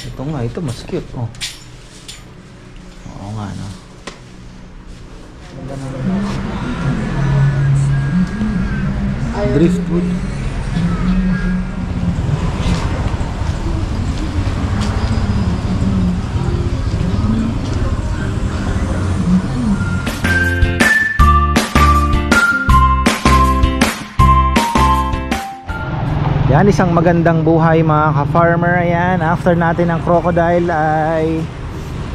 Ito nga, ito mas cute. Oh. Oo nga, no? Driftwood. Yan, isang magandang buhay mga ka-farmer. Ayan, after natin ng crocodile ay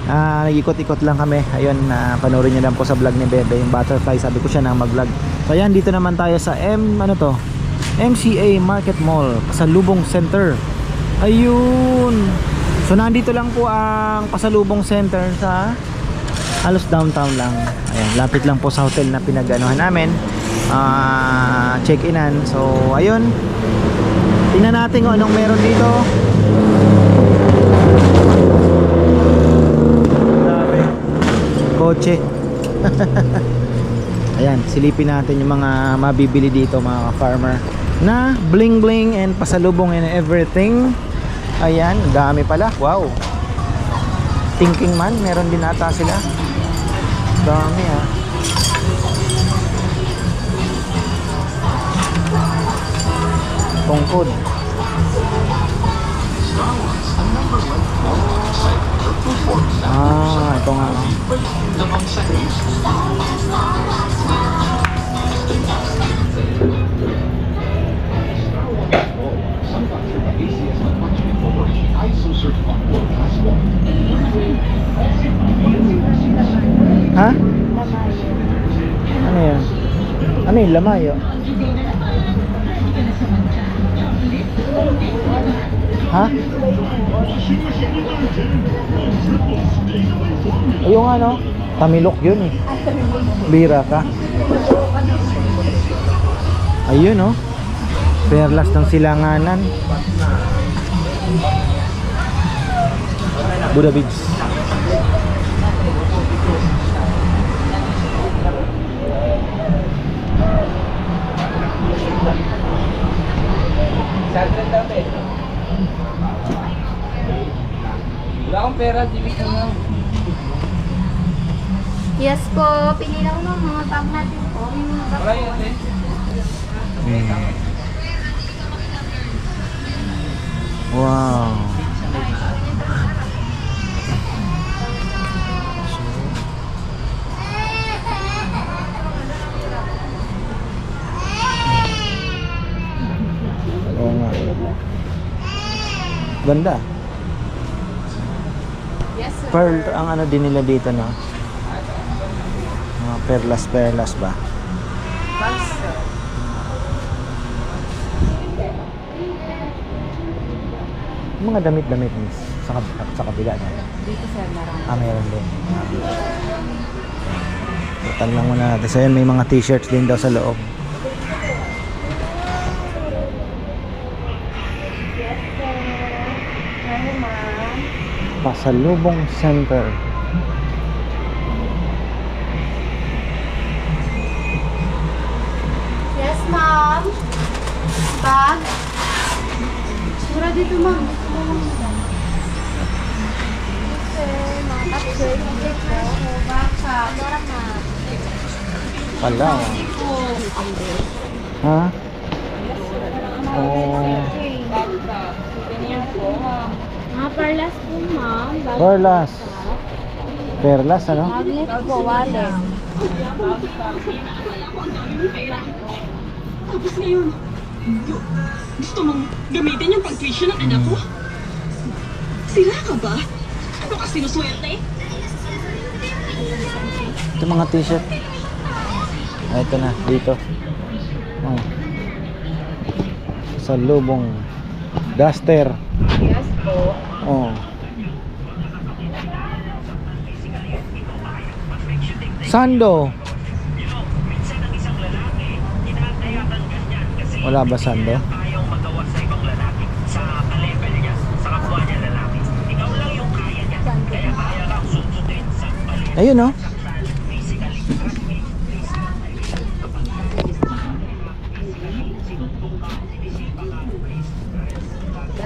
nag-ikot-ikot lang kami. Ayun, panoorin nyo lang po sa vlog ni Bebe yung butterfly. Sabi ko siya na mag-vlog. So ayan, dito naman tayo sa MCA Market Mall, Pasalubong Center. Ayun. So nandito lang po ang Pasalubong Center sa halos downtown lang. Ayan, lapit lang po sa hotel na pinag-anuhan namin, check-inan. So ayun, tingnan natin kung anong meron dito. Dami kotse. Ayan, silipin natin yung mga mabibili dito mga farmer na bling bling and pasalubong and everything. Ayan, dami pala. Wow. Thinking Man, meron din ata sila. Dami tungkod. Ito nga. Ha? Ano yan? Ano yung lamayo? Ha? Ayun nga, no? Tamilok yun eh. Bira ka. Ayun, no? Perlas ng Silanganan. Buda Beach. Wala akong pera, dibig ko na. Yes po, pinilaw ng mga bag natin po. Yung mga bag Wala po. yun, eh. Wow. Oo nga. Ganda. Yes sir. Pearl, ang ano din nila dito, no? Mga perlas ba? Bags sir. Mga damit-damit miss sa kabila, no? Dito sir, marami. Meron din. Total lang muna natin. So, yan, may mga t-shirts din daw sa loob. Yes sir. Ano ma'am? Pasalubong Center. Yes ma'am. Bag. Mura dito ma'am. Yes sir. Mga top-shirt. Backpack. Mura ma'am. Pala. Ha? Mga perlas po ma'am. Perlas. Perlas, ano? Magnet po, wallet. Tapos ngayon, gusto mong gamitin yung pag-tuition ng anak ko? Sira ka ba? Ano ka sinuswerte? Ito mga t-shirt. Ito na, dito. Oh. Pasalubong. Duster. Yes po. Oh. Sando. Wala ba sando? Ayun, no?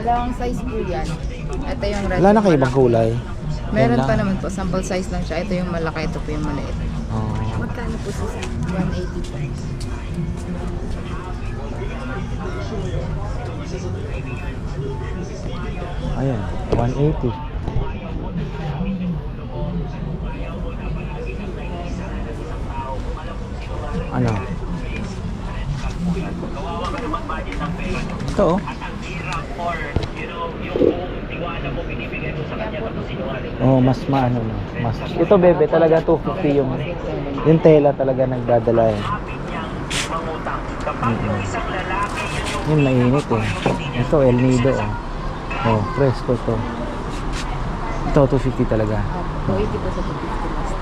Dalawang size po yan. Ito yung red. Wala na kayo yung ibang malaki. kulay? Meron Yan pa lang. naman po. Sample size lang siya. Ito yung malaki. Ito po yung maliit. Oh. Magkano po sa 180 po. Ayan, 180. Ano? Ito oh. Oh, mas maano na. Mas ito bebe talaga 250 yung tela talaga nagdadala eh. Yun mainit eh. Ito El Nido oh. Oh, fresco to. Ito 250 talaga. 280 po sa 250 last.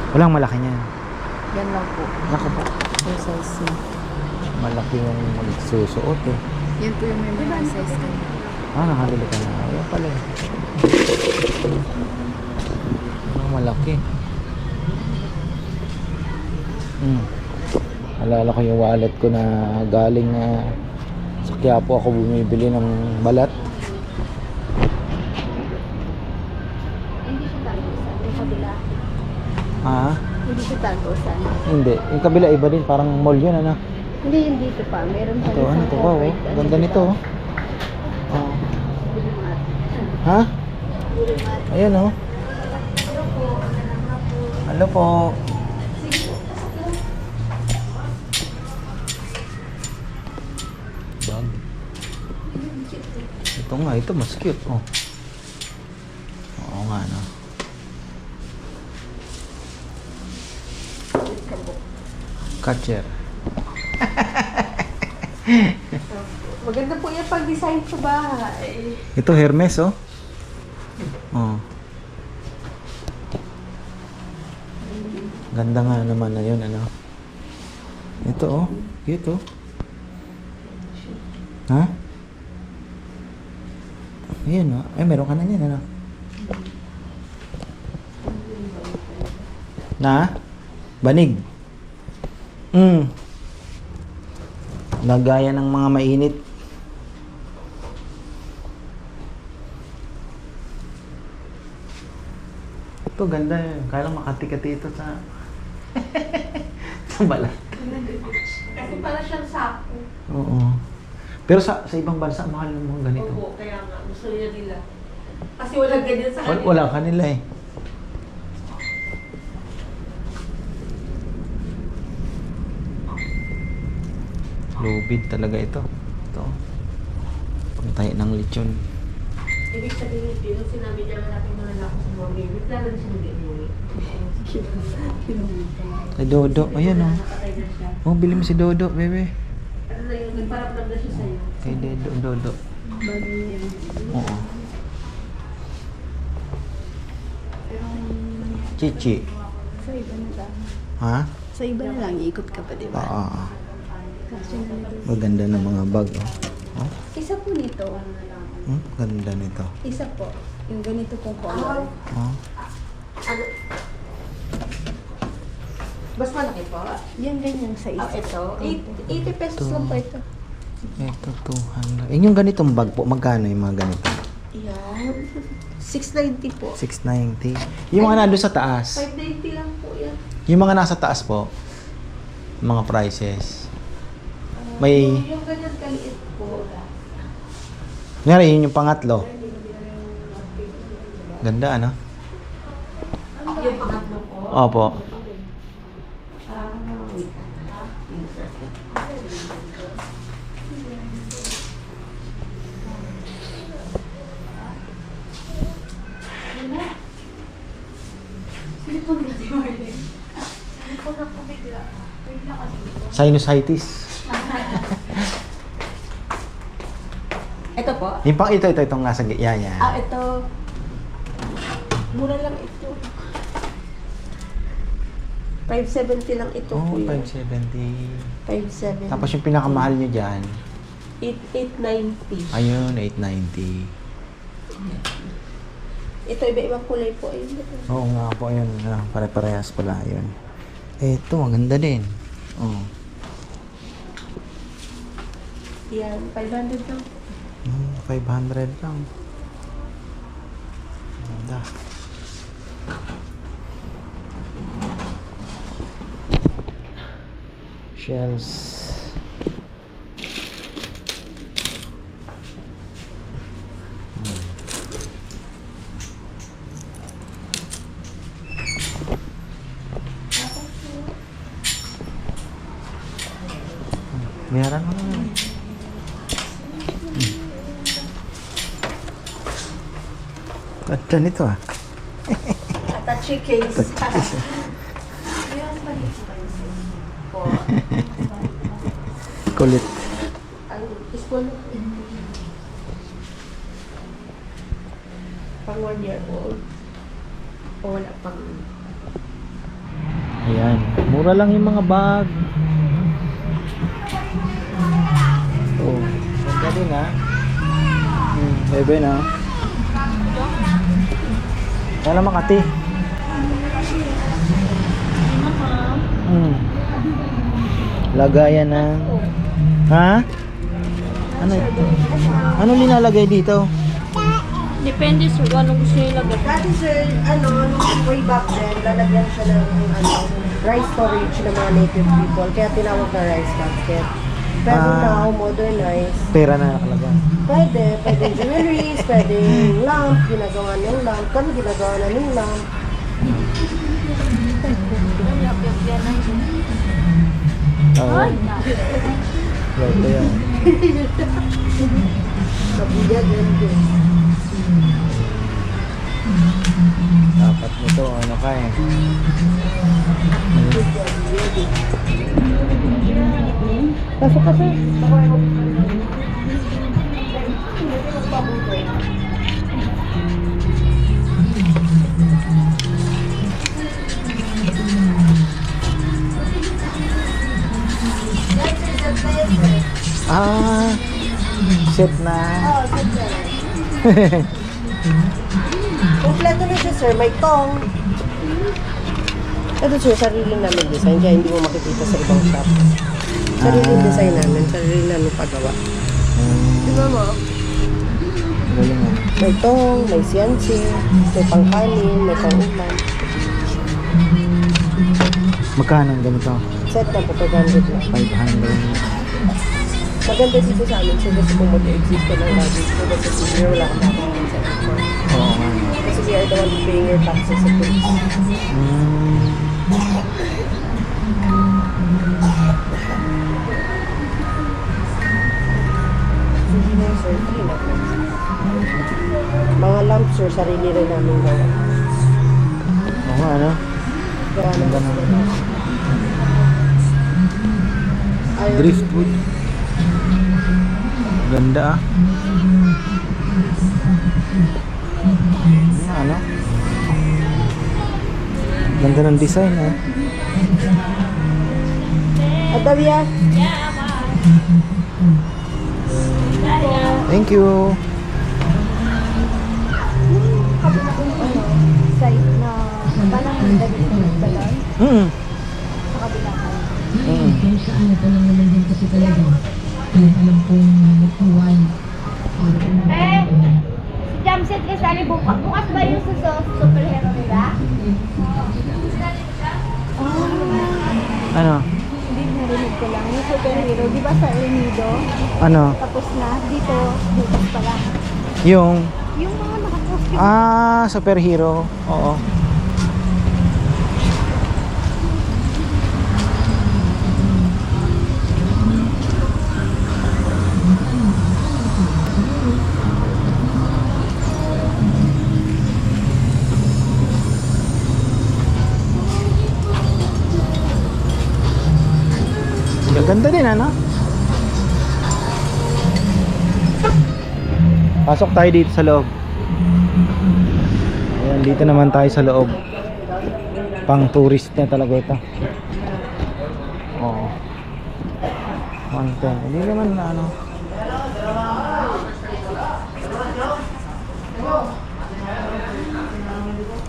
Walang malaki niyan. Yan lang po. Naku po. Yung size niya. Malaki yung magsusuot eh. Yan po yung may mga size kanya. Ah, nakabili ka na. Ayaw pala eh. Malaki. Alala ko yung wallet ko na galing na sa Quiapo ako bumibili ng balat. Hindi siya talbosan. Yung kabila. Ah, Hindi siya talbosan. hindi. Yung kabila iba din. Parang mall yun ano. Hindi, yung dito pa. Meron pa Ito, ano to ba oh? Ganda nito oh. Oh. Ha? Ayan oh. Hello po. Bag. Ito nga, ito mas cute oh. Oo nga no. Catcher. Maganda po yung pag-design sa bahay. Ito Hermes oh. Oh. Ganda nga naman na yun ano. Ito oh, cute oh. Ha? Ayan oh. Ay, meron ka na yan ano. Na? Banig. Lagayan ng mga mainit. Ito ganda yun. Kaya lang makati-kati ito sa sa balat. Kasi para siyang sako. Oo. Pero sa ibang bansa mahal ng mga ganito. Opo, kaya nga. Gusto niya nila. Kasi walang ganyan sa kanila. Wala kanila eh. Lubid talaga ito. Ito. Pantay ng lechon. Ibig sabihin, yun sinabi niya natin mga anak ko sa mga gamit. Lalo na siya mag-inuwi. Kay Dodo. Ayan oh. Nakatay na siya. Oh, bili mo si Dodo, bebe. Ano na yun? Nagparamdam na siya sa'yo. Kay Dodo. Bagay niya. Oo. Chichi. Sa iba na lang. Ha? Sa iba na lang, iikot ka pa, di ba? Oo. Kasi ganito. Maganda ng mga bag oh. Oh, Isa po nito. ganda nito. Isa po. Yung ganito pong color. Oh. Mas malaki po? Yan ganyan sa isa. Ito? 80 pesos Ito. lang po ito. Ito 200. Yung ganitong bag po, magkano yung mga ganito? Yan. 690 po. 690. Yung mga nandun sa taas. 590 lang po yan. Yung mga nasa taas po, mga prices. May, Yung ganyan kaliit po. ngayon yun yung pangatlo. Ganda ano? Yung pangatlo po. Opo. Sinusitis. Ito po? Yung pang itong nasa yan. Ito. Mura lang ito. 570 lang ito Oh, po yun. 570. 570. Tapos yung pinakamahal nyo dyan, 890. ayun, 890. Ito iba-ibang kulay po. Ayun. Oo nga po, ayun. Pare-parehas pala, ayun. Ito, maganda din. Oh. Yan, 500 lang. 500 lang. Ganda. Shells. Meron mo naman. Ganda nito ah. Attache case. Kulit. Ang spoon. Pang 1 year old. O wala pang... Ayan. Mura lang yung mga bag. Oh, ganda din ah. Bebe na. Kala Makati. Lagayan ng... Ha? Ano ito? Ano linalagay dito? Depende sa kung anong gusto nyo ilagay. Dati sir, nung way back then, lalagyan siya ng rice storage ng mga native people. Kaya tinawag na rice basket. Pero now, modernize. Pera na nakalagay. Pwede jewelries, pwede lamp, ginagawa ng lamp. Kami ginagawa na ng lamp. Oo. Loto yan. Kabuya, ganyan. Dapat nito, ano ka eh. Pasok ka sir. Ah, set na. Oo, sir. Kompleto na siya sir, may tong. Ito sir, sarili namin design, kaya hindi mo makikita sa ibang shop. Sarili design namin, sarili namin paggawa. Di ba mo? Galing ah. May tong, may siyansi, may pangkanin, may pangulam. Magkano ang ganito? Set na po, 500 lang. 500. Maganda dito sa amin sir, kasi kung mag-exist ka ng lagi, so kasi senior, wala kang nakakita sa import. Oo nga. Kasi we are the one paying your taxes sa police. Hindi na sir, free na po. Mga lamps sir, sarili rin namin gawa. Oo nga, ano? Gawa na Ganda po. naman. Ayaw- Driftwood. Ganda ah. Ano? Ganda ng design ah. Adavia. Thank you. Site na parang balon Mm. sa kabila. Mm. Si Jamset kasi ano, bukas ba yung sa superhero nila? Ano? Hindi narinig ko lang. Yung superhero, di ba sa El Nido? Ano? Tapos na, dito, bukas pa lang. Yung Yung mga nakapost superhero. Oo. Ganda din ano? Pasok tayo dito sa loob. Ayan, dito naman tayo sa loob. Pang tourist na talaga ito. Oo. Mountain. Hindi naman na ano.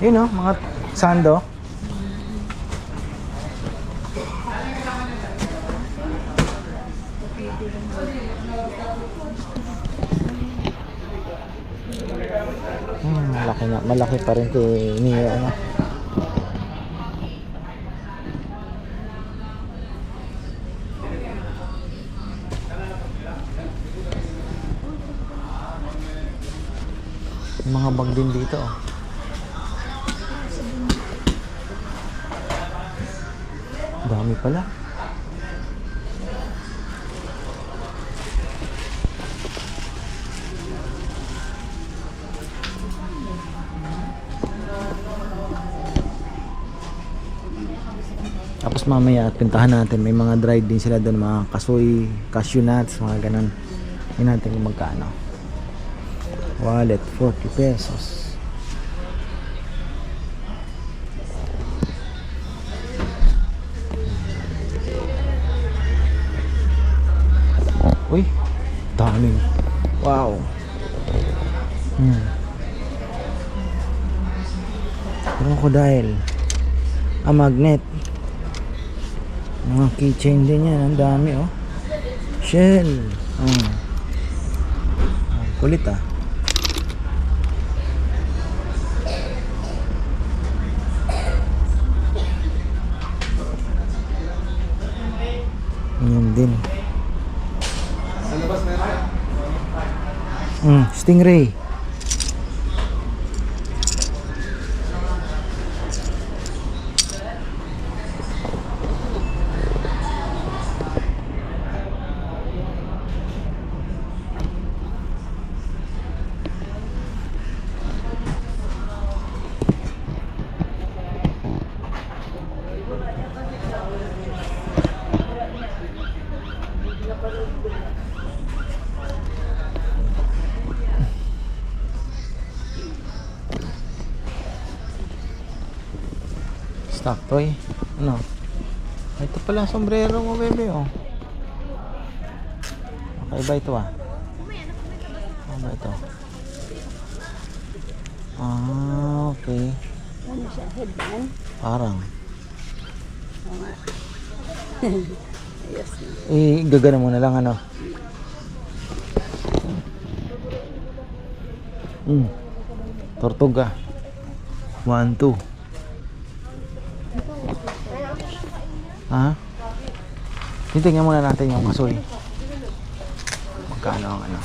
Yun o, mga sando. Malaki pa rin kay Neo, ano. May mga bag din dito. Dami pala. Tapos mamaya at pintahan natin, may mga dried din sila doon, mga kasoy, cashew nuts, mga ganun. Hindi natin kung magkano. Wallet, 40 pesos. Uy, daming. Wow. Crocodile. Magnet. Mga keychain din yan. Ang dami, oh. Shell. Kulit, ah. Yan din. Stingray. Stock toy. Ano? Ito pala ang sombrero mo, bebe, oh. Okay ba ito, ah? Ano ba ito? Okay. Ano siya? Headband? Parang. Oo nga. Ayos na. Gagana mo na lang, ano? Tortuga. 1, 2. Ha? Titingnan muna natin yung kasoy. Magkano ang ano?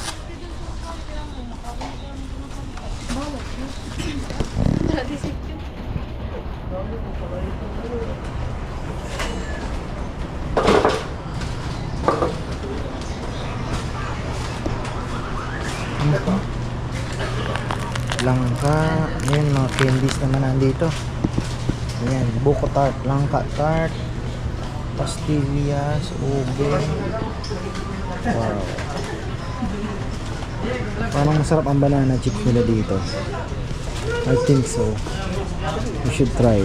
Ano to? Langka. Ayan, mga candies naman nandito. Ayan, buko tart, langka tart, pastillas, ube. Wow. Parang masarap ang banana chips nila dito. I think so. You should try.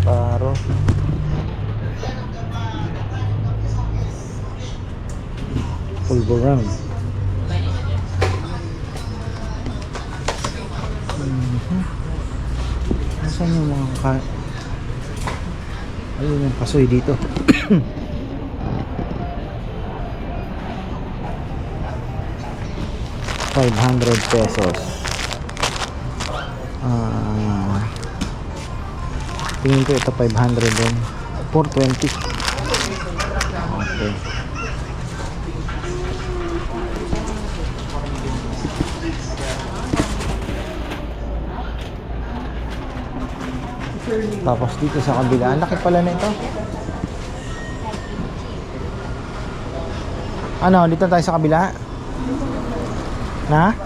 Paro. Pulverang. Nasaan yung mga ayun yung kasoy dito. 500 pesos. Tingin ko ito 500 din. 420. Okay. Tapos dito sa kabila, ang laki pala nito. Ano, dito tayo sa kabila? Na?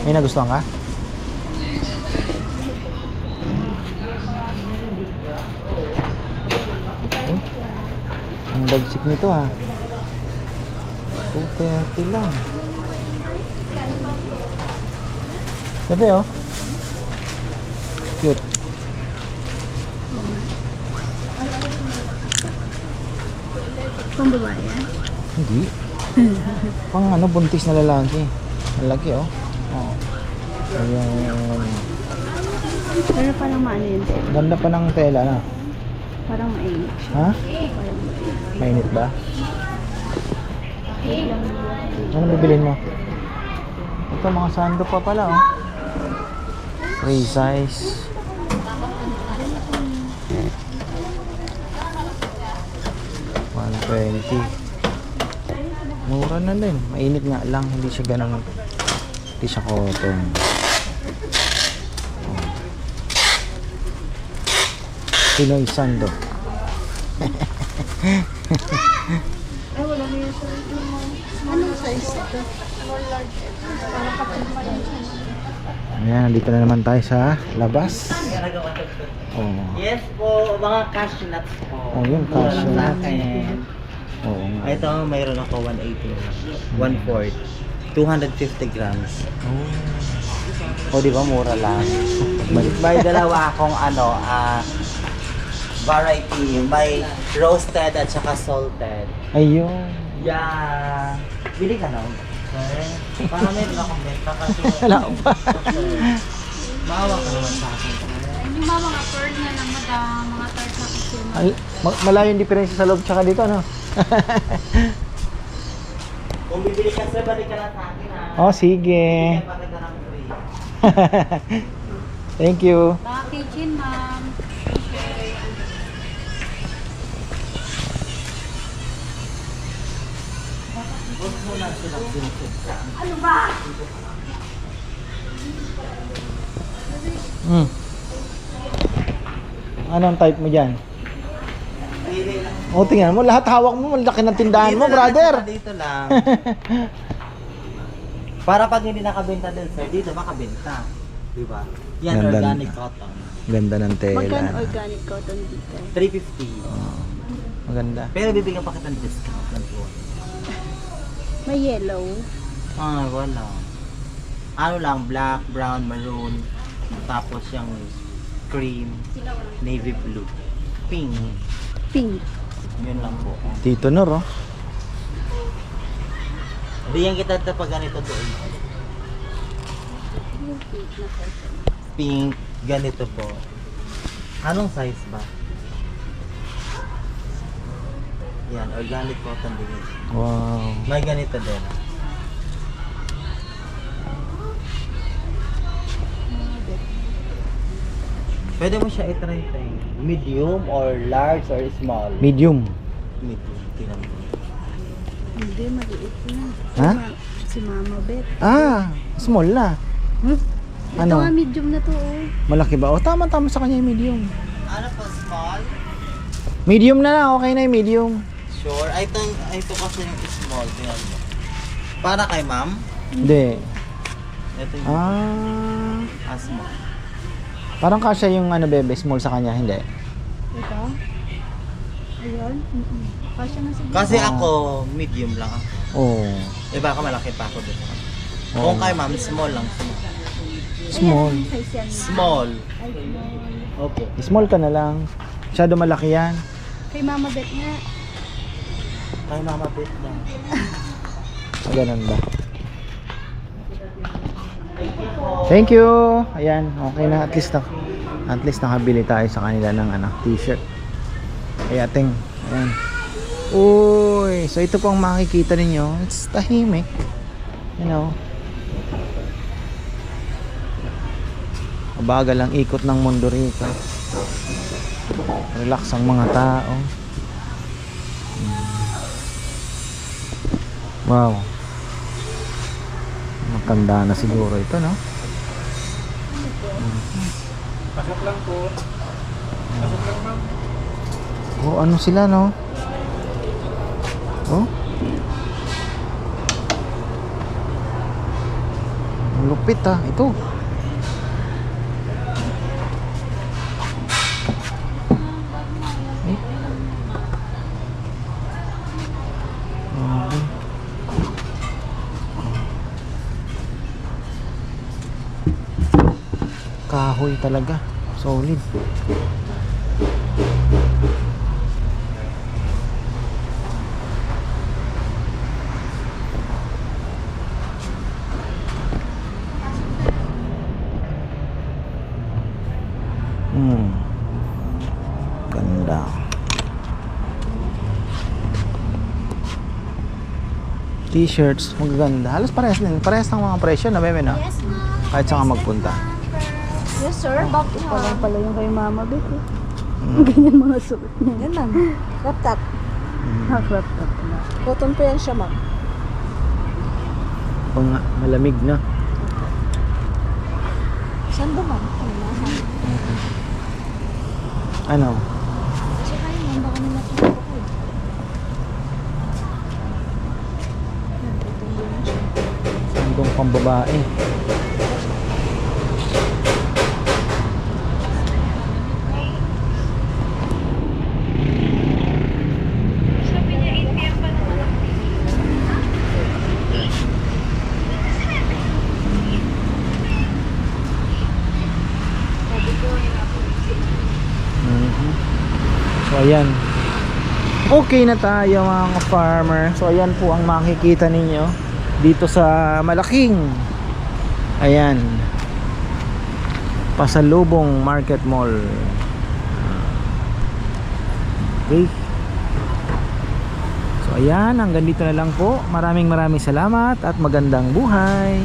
May nagustuhan ka? Ang bagsik nito, ha. 230 lang. Sabi, oh. Cute. Pang babae yan? Hindi. Pang ano, buntis na lalaki. Ang laki oh. Oh. Ayan. Pero parang maano yun. Ganda pa ng tela na. Parang mainit siya. Ha? Parang mainit. Mainit ba? Ano bibilin mo? Ito mga sando pa pala oh. Free size. $120. Mura na din. Mainit nga lang. Hindi siya ganun. Hindi siya cotton. Oh. Pinoy sando. Anong size ito? Ayan, nandito na naman tayo sa labas. Oh. Yes po, mga cashew nuts po. Oh, yung cashew Mura nuts. sa akin. Oo nga. Ito, mayroon ako 180. 1/4. 250 grams. Oh. O, di ba mura lang? May dalawa akong variety. May roasted at saka salted. Ayun. Yeah. Bili ka na. Okay. Para meron akong benta kasi. Wala pa. Maawa ka naman sa akin. Yung mga pearl na lang, madam. Mga tart na kasi. Malayo yung diferensya sa loob tsaka dito, ano? Kung bibili ka sir, balik ka lang sa akin ha. Oh, sige. Bigyan pa kita ng free. Thank you. Mga kitchen, ma'am. Huwag mo na silang binigyan. Hmm. Anong type mo dyan? Pili lang. O, tingnan mo. Lahat hawak mo. Malaki ng tindahan mo, Dito lang, brother. Dito lang. Para pag hindi nakabenta din sir, dito makabenta. Diba? Yan, Ganda organic na. cotton. Ganda ng tela. Magkano organic cotton dito? 350. Maganda. Pero bibigyan pa kita ng discount ng buwan. May yellow. Wala. Ano lang, black, brown, maroon. Tapos yung cream, navy blue, pink. Pink. Yun lang po. Tito Nor, oh. Bigyan kita ito pag ganito doon. Pink, ganito po. Anong size ba? Yan, organic cotton din. Wow. May ganito din. Pwede mo siya i-try. Medium or large or small? Medium. Medium. Tingnan mo. Hindi, maliit na. Ha? Si Mama Beth. Ah, small na. Ito Ano? nga, medium na to, oh. Malaki ba? O, tama-tama sa kanya yung medium. Ano po, small? Medium na lang. Okay na yung medium. Sure. Ito kasi yung small. Tingnan mo. Para kay ma'am? Hindi. Ito yung small. Parang kasya yung ano, bebe, small sa kanya. Hindi. Ito? Ayun? Kasya nga siguro. Kasi ako, medium lang ako. Oh. Eh baka malaki pa ako dito. Oo. Kung kay ma'am, small lang. Small. Ayan, size yan. Small. Ay, small. Opo. Small ka na lang. Masyado malaki yan. Kay Mama Beth nga. Kay mama bit lang. Ganun ba? Thank you. Ayan, okay na. At least nakabili tayo sa kanila ng t-shirt. Ay ating, ayan. Uy, so ito po ang makikita ninyo. It's tahimik. You know. Mabagal ang ikot ng mundo rito. Relax ang mga tao. Wow. Matanda na siguro ito, no? Pasok lang po. Pasok lang, ma'am. Oh, ano sila, no? Oh? Ang lupit, ah. Ito. Eh? Okay. Kahoy talaga, solid. T-shirts, magaganda. Halos parehas din. Parehas ng mga presyo na bebe, no? Yes, ma'am. Kahit saan ka magpunta. Yes, sir. Back to Parang pala yung kay Mama Beth eh. Ganyan mga suot niya. Yan ma'am. Crop top. Nakrap top na. Cotton po yan siya ma'am. Kung malamig, no? Saan ba ma'am? Ano? Kasi kayo, ma'am, baka may nakita ko. Sandong pambabae. Mhm. So ayan. Okay na tayo mga farmer. So ayan po ang makikita ninyo dito sa malaking, ayan, Pasalubong Market Mall. Okay. So ayan, hanggang dito na lang po. Maraming salamat at magandang buhay.